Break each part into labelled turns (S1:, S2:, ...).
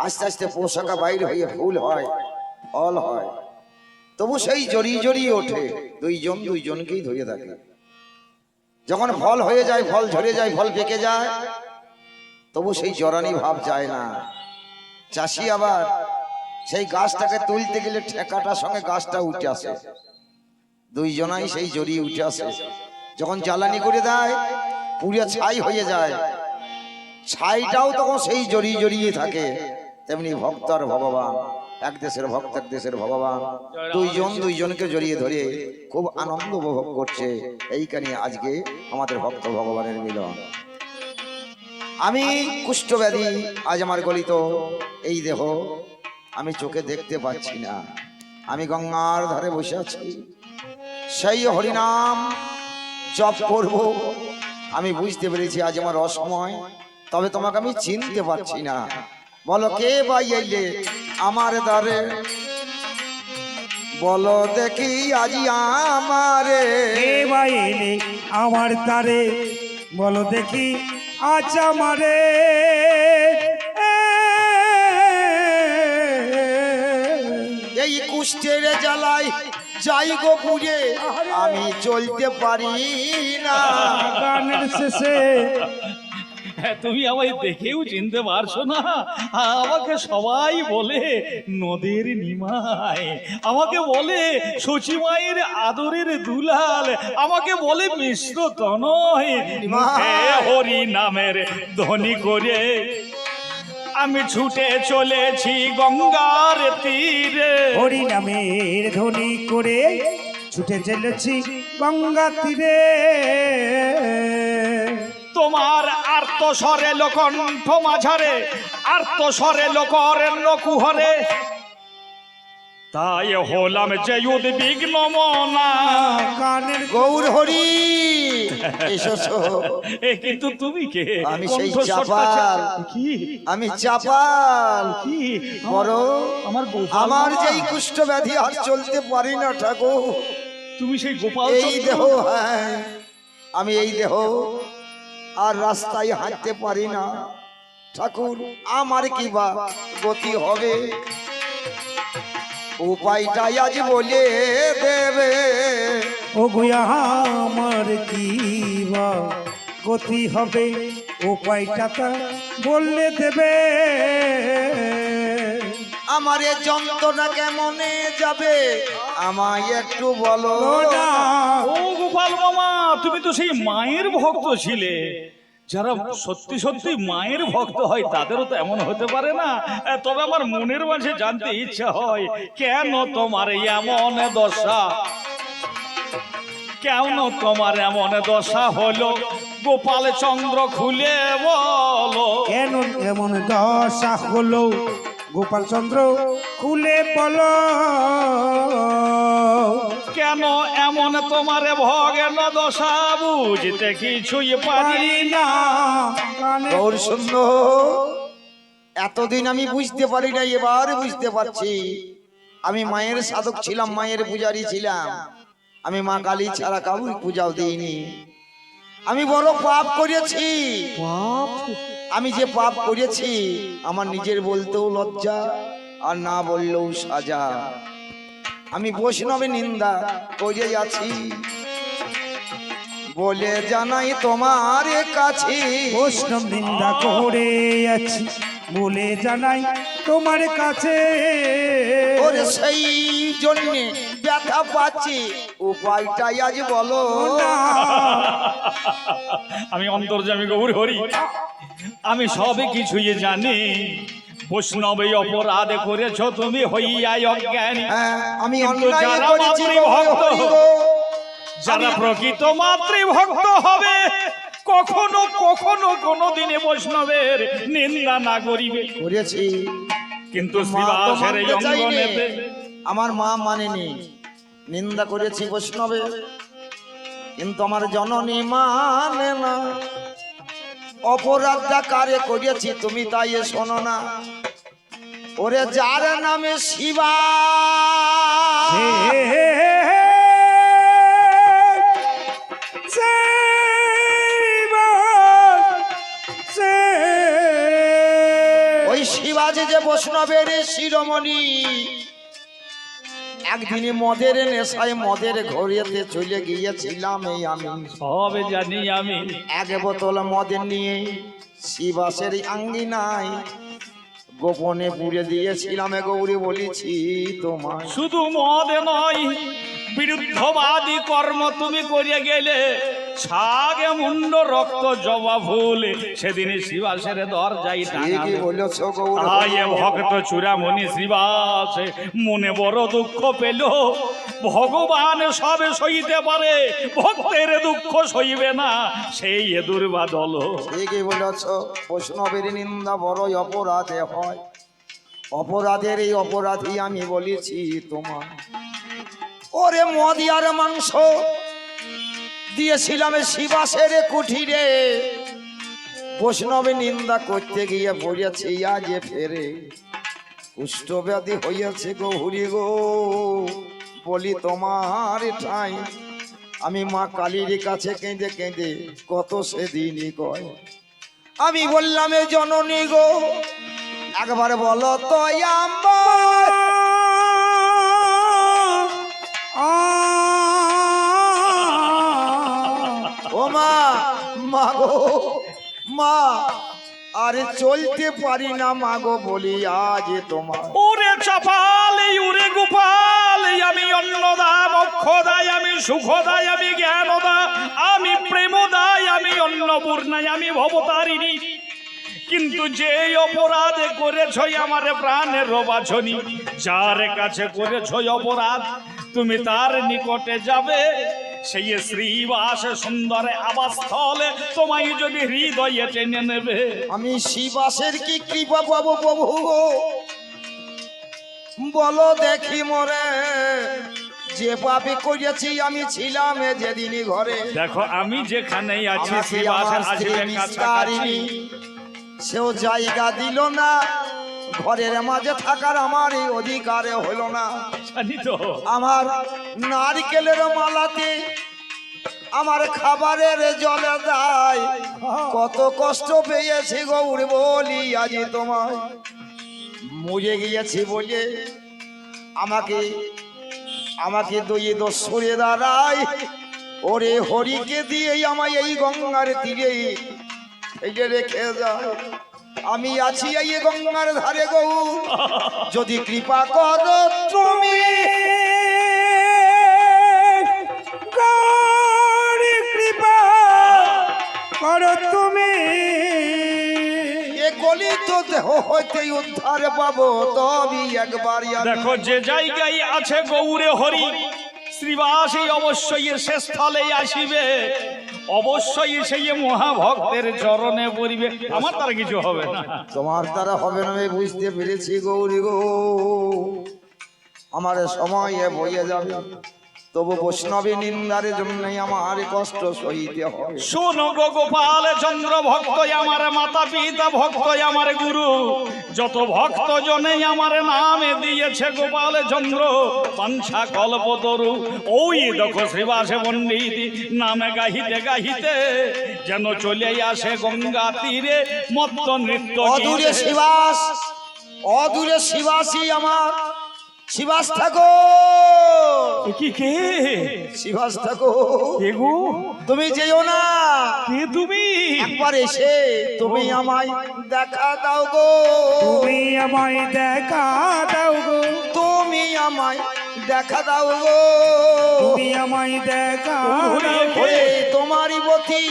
S1: আস্তে আস্তে পোশাকা বাইরে হয়ে ফুল হয়, ফল হয়, তবু সেই জড়িয়ে জড়িয়ে ওঠে, দুইজন দুইজনকেই ধরে থাকে। যখন ফল হয়ে যায়, ফল ঝরে যায়, ফল পেকে যায়, তবু সেই জরানি ভাব যায় না। চাষি আবার সেই গাছটাকে তুলতে গেলে ঠেকাটার সঙ্গে গাছটা উঠে আসে, দুইজনাই সেই জড়িয়ে উঠে আসে। যখন জ্বালানি করে দেয়, পুড়ে ছাই হয়ে যায়, ছাইটাও তখন সেই জড়িয়ে জড়িয়ে থাকে। তেমনি ভক্ত আর ভগবান, এক দেশের ভক্ত এক দেশের ভগবান, দুইজন দুইজনকে জড়িয়ে ধরে খুব আনন্দ উপভোগ করছে। এইখানে আজকে আমাদের ভক্ত ভগবানের মিলন। আমি কুষ্ঠব্যাধি, আজ আমার গলিত এই দেহ, আমি চোখে দেখতে পাচ্ছি না। আমি গঙ্গার ধারে বসে আছি, সেই হরিনাম জপ করব। আমি বুঝতে পেরেছি আজ আমার অসময়, তবে তোমাকে আমি চিনতে পারছি না। বলো কে ভাই এলে আমার দ্বারে, বলো দেখি আজি আমারে।
S2: কে ভাই এলে আমার দ্বারে, বলো দেখি আজ আমারে।
S1: এই কুষ্ঠের জ্বালায় যাই গো পুড়ে, আমি চলতে পারি না।
S2: গানের শেষে
S3: তুমি আমায় দেখেও চিনতে পারছো না? আমাকে সবাই বলে নদের নিমাই, আমাকে বলে সচিমায়ের আদরের দুলাল, আমাকে বলে মিশ্র তনয়। মুখে হরি নামের ধ্বনি করে আমি ছুটে চলেছি গঙ্গার তীরে।
S2: হরি নামের ধ্বনি করে ছুটে চলেছি গঙ্গা তীরে।
S3: তোমার আর্তস্বরে লোকণ্ঠ মাঝারে, আর্তস্বরে লোকরেণ্য কুহরে, তাই হলাম যে উদ্বিগ্ন মনা।
S2: গানের
S1: গৌর হরি এসো।
S3: কিন্তু তুমি কে?
S1: আমি সেই
S3: কণ্ঠস্বরটা
S1: চাপাল।
S3: কি?
S1: আমি চাপাল।
S3: কি
S1: বড়
S3: আমার গোপাল
S1: আমার
S3: বাবা?
S1: যেই কুষ্ঠব্যাধি আর চলতে পারি না ঠাকুর।
S3: তুমি সেই গোপাল
S1: এই
S3: চন্দ্র?
S1: দেহ, হ্যাঁ আমি এই দেহ, আর রাস্তায় হাঁটতে পারি না ঠাকুর। আমার কি বা গতি হবে, উপায়টাই আজ বলে দেবে।
S2: ও গুয়া আমার কি বা গতি হবে, উপায়টা তা বললে দেবে।
S1: আমার এ যন্ত্রণা কেমনে যাবে, আমায় একটু বলো
S2: না
S3: ও গোপাল মামা, তুমি তো সেই মায়ের ভক্ত ছিলে। যারা সত্যি সত্যি মায়ের ভক্ত হয় তাদেরও তো এমন হতে পারে না। তবে আমার মনের মাঝে জানতে ইচ্ছা হয়, কেন তোমার এমন দশা, কেন তোমার এমন দশা হলো? গোপাল চন্দ্র খুলে বলো।
S2: কেন এমন দশা হলো, গোপাল চন্দ্র খুলে বলো।
S3: কেন এমন তোমার ভগেন দশা, বুঝতে কিছুই পারি না।
S2: গানের
S1: গৌর শূন্য, এতদিন আমি বুঝতে পারি না, এবার বুঝতে পারছি। আমি মায়ের সাধক ছিলাম, মায়ের পূজারি ছিলাম। আমি মা কালী ছাড়া কাউর পূজাও দিইনি। আমি বড় পাপ করেছি। আমি যে পাপ করেছি আমার নিজের বলতেও লজ্জা, আর না বললেও সাজা। আমি বৈষ্ণবের নিন্দা করে যাচ্ছি, বলে জানাই তোমার কাছে।
S2: বৈষ্ণব নিন্দা করে আছি, বলে জানাই তোমার কাছে।
S1: ওরে সেই জন্যে ব্যথা পাচ্ছি, উপায়টাই আজ বলো
S2: না
S3: আমি অন্তর্যামী গৌর হরি, আমি সবে কিছুই জানি। বৈষ্ণবে অপরাধ করেছ তুমি হইয়া অজ্ঞানী।
S1: হ্যাঁ, আমি
S3: কিন্তু
S1: অন্যায়
S3: যারা
S1: করেছি
S3: মাতৃভক্ত,
S1: হরি গো।
S3: যারা প্রকৃত মাতৃভক্ত হবে, কখনো কখনো কোনোদিনে বৈষ্ণবের নিন্দা না করিবে।
S1: করেছি,
S3: কিন্তু
S1: মা তো
S3: শ্রীবাসের এই
S1: মানতে চাইনি।
S3: অঙ্গনেতে
S1: আমার মা মানেনি, নিন্দা করেছি বৈষ্ণবে, কিন্তু আমার জননী মানে না। অপরাধটা কারে করেছি তুমি তাই শোনো না। ওরে যার নামে শিবা, ওই শিবাজি যে বৈষ্ণবের শিরোমণি একদিন মদের নেশায় মদের ঘরেতে চলে গিয়েছিলাম এই আমি
S3: সবে জানি আমি।
S1: এক বোতল মদ নিয়ে শিবাসের আঙ্গিনায় গোপনে পুড়ে দিয়েছিলাম গৌরী বলেছি তোমার।
S3: শুধু মদে নয়, বিরুদ্ধবাদী কর্ম তুমি করিয়া গেলে, ছাগে মুন্ড রক্ত জবা ফুল সেদিন শিবাসের দরজাই
S1: ঠিকই বলেছ গৌরী।
S3: আয়ে ভক্ত চূড়ামণি শ্রীবাস মনে বড় দুঃখ পেল, ভগবান সবে সইতে পারে, ভক্তের দুঃখ সইবে না, সেই এ দুর্বাদল।
S1: ঠিকই বলেছ, বৈষ্ণবের নিন্দা বড়ই অপরাধে হয়, অপরাধের এই অপরাধী আমি বলেছি তোমার। ওরে মদিয়ার মাংস দিয়েছিলাম শিবাসের কুঠিরে, বৈষ্ণবে নিন্দা করতে গিয়ে পড়েছি আজ ফেরে, কুষ্ঠব্যাধি হইয়াছে গৌরী গো বলি তোমার ঠাই, আমি মা কালীর কাছে কেঁদে কেঁদে কত সেদিনই কয়, আমি বললাম এ জননী গো একবার বলো তো আমার ও মা, মা গো মা, আরে চলতে পারি না মা গো বলি আজ তোমার।
S3: ওরে চাপাল ওরে গোপাল, আমি অন্নদা বক্ষদায়, আমি সুখদায়, আমি জ্ঞানদা, আমি প্রেমদায়, আমি অন্নপূর্ণায়, আমি ভবতারিণী। কিন্তু যে অপরাধ করেছ আমার প্রাণের বাছনি, যার কাছে করেছ অপরাধ তুমি তার নিকটে যাবে, সেই শ্রীবাস সুন্দর আবাসস্থলে তোমায় যদি হৃদয়ে টেনে নেবে।
S1: আমি শিবাসের কি কৃপা পাবো প্রভু গো বলো দেখি মরে, যে পাপে করেছি আমি ছিলাম যেদিনই ঘরে,
S3: দেখো আমি যেখানে আছি
S1: আমাকে
S3: শ্রীবাস
S1: আমার স্ত্রী
S3: আসবে
S1: নিস্তারিণী,
S3: কাছাকাছি।
S1: সেও জায়গা দিল না, ঘরের মাঝে থাকার আমার এই অধিকারে হলো না।
S3: জানি তো
S1: আমার নারকেলের মালাতে আমার খাবারের জলে দেয়, কত কষ্ট পেয়েছি গৌর বলি আজ তোমায়, মরে গিয়েছি বলে আমাকে আমাকে দুই দোষ সরে দাঁড়ায়, ওরে হরিকে দিয়ে আমায় এই গঙ্গার তীরে এই যে রেখে যায়, আমি আছি এই গঙ্গার ধারে গৌর, যদি কৃপা করো তুমি
S2: গৌরী কৃপা করো তুমি,
S1: এ গলিত দেহ হইতে উদ্ধার পাবো তবে একবার
S3: দেখো যে জায়গায় আছে গৌরে হরি, শ্রীবাসী অবশ্যই সে স্থলে আসিবে, অবশ্যই সেই মহাভক্তের চরণে পড়িবে, আমার তার কিছু হবে না।
S1: তোমার দ্বারা হবে না আমি বুঝতে পেরেছি গৌরী গো, আমার সময় বয়ে যাবে, তবু বৈষ্ণবী নিন্দার জন্যই আমার কষ্ট সইতে হবে।
S3: শোনো গো গোপাল চন্দ্র ভক্ত আমার মাতা পিতা ভক্ত আমার গুরু, যত ভক্ত জনে আমার নামে দিয়েছে গোপাল চন্দ্র পাঞ্ছা কল্পতরু, ওই দেখো শ্রীবাসে পণ্ডিত নামে গাহিতে গাহিতে যেন চলে আসে গঙ্গা তীরে মত্ত নৃত্য
S1: অদূরে
S3: গীতে।
S1: শিবাস, অদূরে শিবাসী আমার শিবাস ঠাকুর,
S3: কি কে
S1: শিবাস ঠাকুর
S3: কে গো?
S1: তুমি যেও না,
S3: কে তুমি?
S1: একবার এসে তুমি আমায় দেখা দাও গো,
S2: তুমি আমায় দেখা দাও গো,
S1: তুমি আমায় দেখা দাও গো,
S2: তুমি আমায় দেখা দাও গো,
S1: ওরে তোমারই বতি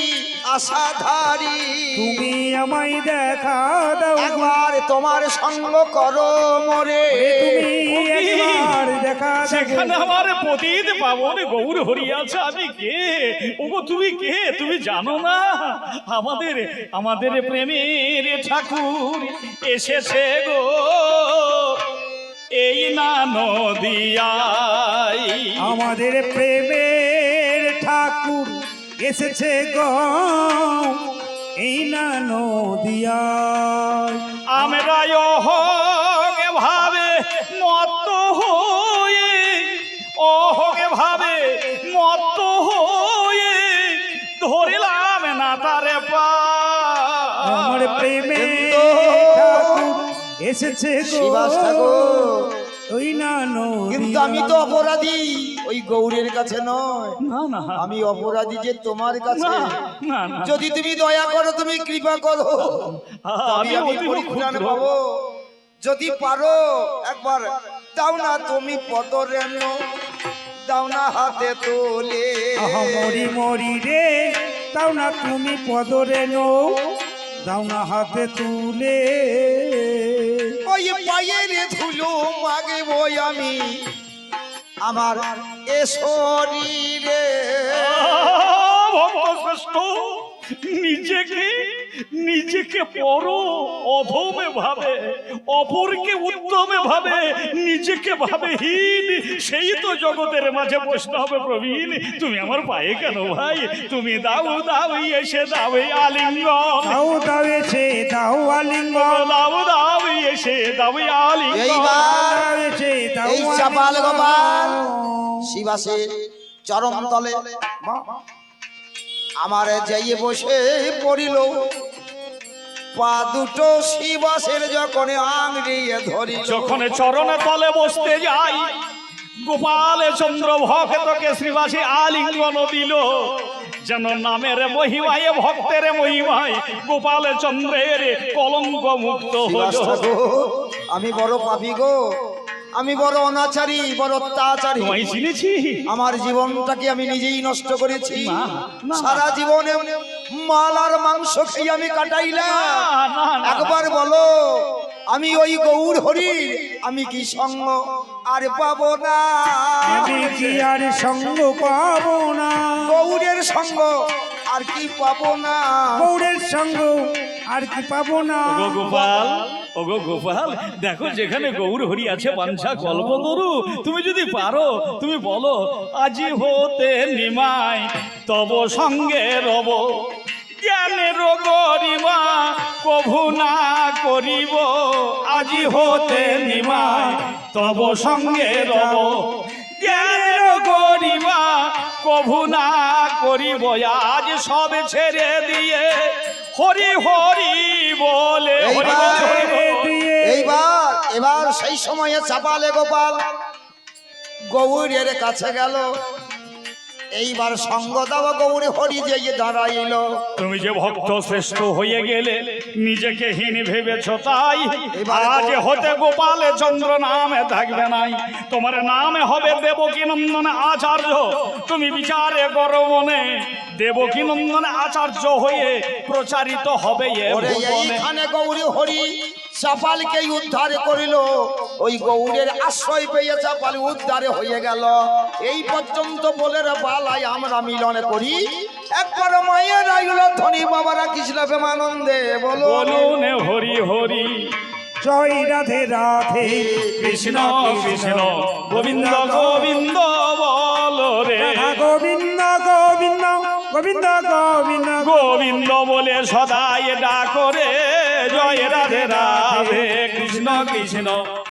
S1: আশাধারী,
S2: তুমি আমায় দেখা দাও গো,
S1: একবার তোমার সঙ্গ করো মোরে,
S2: তুমি একবার দেখা দাও গো।
S3: সেখানে আমার পতিত পাবন গৌর হরি আছে, আমি কে? ওগো তুমি কে? তুমি জানো না আমাদের আমাদের প্রেমের ঠাকুর এসেছে গো এই না নদিয়ায়।
S2: আমাদের প্রেমের ঠাকুর এসেছে গো এই না নদিয়ায়,
S3: আমরা অহঙ্গে ভাবে মত্ত হয়ে, অহঙ্গে ভাবে মত্ত হয়ে ধরিলাম না তারে পা।
S2: আমার প্রেমের ঠাকুর এসেছে
S1: শিবাস ঠাকুর,
S2: ওই না
S1: কিন্তু আমি তো অপরাধী, ওই গৌরের কাছে নয়।
S3: না না
S1: আমি অপরাধী যে তোমার কাছে।
S3: না না
S1: যদি তুমি দয়া করো, তুমি কৃপা করো,
S3: আমি
S1: আমি
S3: অতি
S1: পরিত্রাণ
S3: ক্ষুদ্র।
S1: পাবো। যদি পারো একবার দাও না তুমি পদরেণ, দাও না হাতে তোলে।
S2: মরি মরি রে, দাও না তুমি পদরে নো, দাও না হাতে তুলে।
S1: ওই পায়ের ধুলো মাগবো আমি আমার এ শরীরে।
S3: ভক্ত শ্রেষ্ঠ, নিজেকে নিজেকে পর অধমে ভাবে, অপরকে উত্তমে ভাবে, নিজেকে ভাবে হীন, সেই তো জগতের মাঝে প্রশ্ন হবে প্রবীণ। তুমি আমার পায়ে কেন ভাই? তুমি দাও দাও এসে দাও এই আলিঙ্গন,
S2: দাও দাও এসে দাও আলিঙ্গন,
S3: দাও দাও এসে দাও এই আলিঙ্গন।
S1: এইবার
S2: দাও এসে দাও
S1: এই চাপাল গোপাল
S2: আলিঙ্গন।
S1: শিবাসের চরম তলে আমার যাইয়ে বসে পড়িল, পা দুটো শিবাসের যখন আংড়িয়ে ধরিল।
S3: যখন চরণে তলে বসতে যাই, গোপাল চন্দ্র ভক্তকে শ্রীবাসী আলিঙ্গন দিল। যেন নামের মহিমায়, ভক্তের মহিমায় গোপাল চন্দ্রের কলঙ্ক মুক্ত
S1: শিবাস
S3: হলো।
S1: ঠাকুর, আমি বড় পাপী গো, আমি বড় অনাচারী, বড় অত্যাচারী।
S3: তোমায় চিনেছি।
S1: আমার জীবনটাকে আমি নিজেই নষ্ট করেছি।
S3: না, না।
S1: সারা জীবনে মাল আর মাংস খেয়ে আমি কাটাইলাম।
S3: না, না, না।
S1: একবার বলো, আমি ওই গৌর হরি আমি কি সঙ্গ আর পাবো না?
S2: আমি কি আর সঙ্গ পাবো না?
S1: গৌরের সঙ্গ আর কি পাবো না?
S2: গৌরের সঙ্গ আর কি পাবো না?
S3: ওগো গোপাল, ওগো গোপাল, দেখো যেখানে গৌর হরি আছে বাঞ্ছা কল্পতরু। তুমি যদি পারো, তুমি বলো, আজি হতে নিমাই তব সঙ্গে রব, জ্ঞানের গরিমা কভু না করিব। আজি হতে নিমাই তব সঙ্গে রব, জ্ঞানের গরিমা কভু না করিব। আজ সব ছেড়ে দিয়ে হরি হরি বলে, হরি বলে, হরি বলে।
S1: এবার সেই সময়ে চাপালে গোপাল গৌরের কাছে গেল। এইবার সঙ্গ দাও গৌর হরি যে দাঁড়াইল।
S3: তুমি যে ভক্ত শ্রেষ্ঠ হয়ে গেলে, নিজেকে হীন ভেবেছ তাই। আজ হতে গোপাল চন্দ্র নামে থাকবে নাই, তোমার নামে হবে দেবকী নন্দন আচার্য। তুমি বিচারে করো মনে, দেবকী নন্দন আচার্য হয়ে প্রচারিত হবে এ
S1: ওরে
S3: ভুবনে।
S1: এইখানে গৌর হরি চাপালকে উদ্ধার করিল। ওই গৌরের আশ্রয় পেয়ে চাপাল উদ্ধারে হয়ে গেল। এই পর্যন্ত বলে রে বালাই আমরা মিলন করি। একবার মায়ের আইল ধনী বাবারা কৃষ্ণ প্রেমানন্দে বলো
S3: বলুন হরি হরি।
S2: জয় রাধে রাধে,
S3: কৃষ্ণ কৃষ্ণ গোবিন্দ গোবিন্দ বলো রে।
S2: গোবিন্দ গোবিন্দ গোবিন্দ গোবিন্দ
S3: গোবিন্দ বলে সদাই ডাকরে, জয় রাধে রাধে, কৃষ্ণ কৃষ্ণ।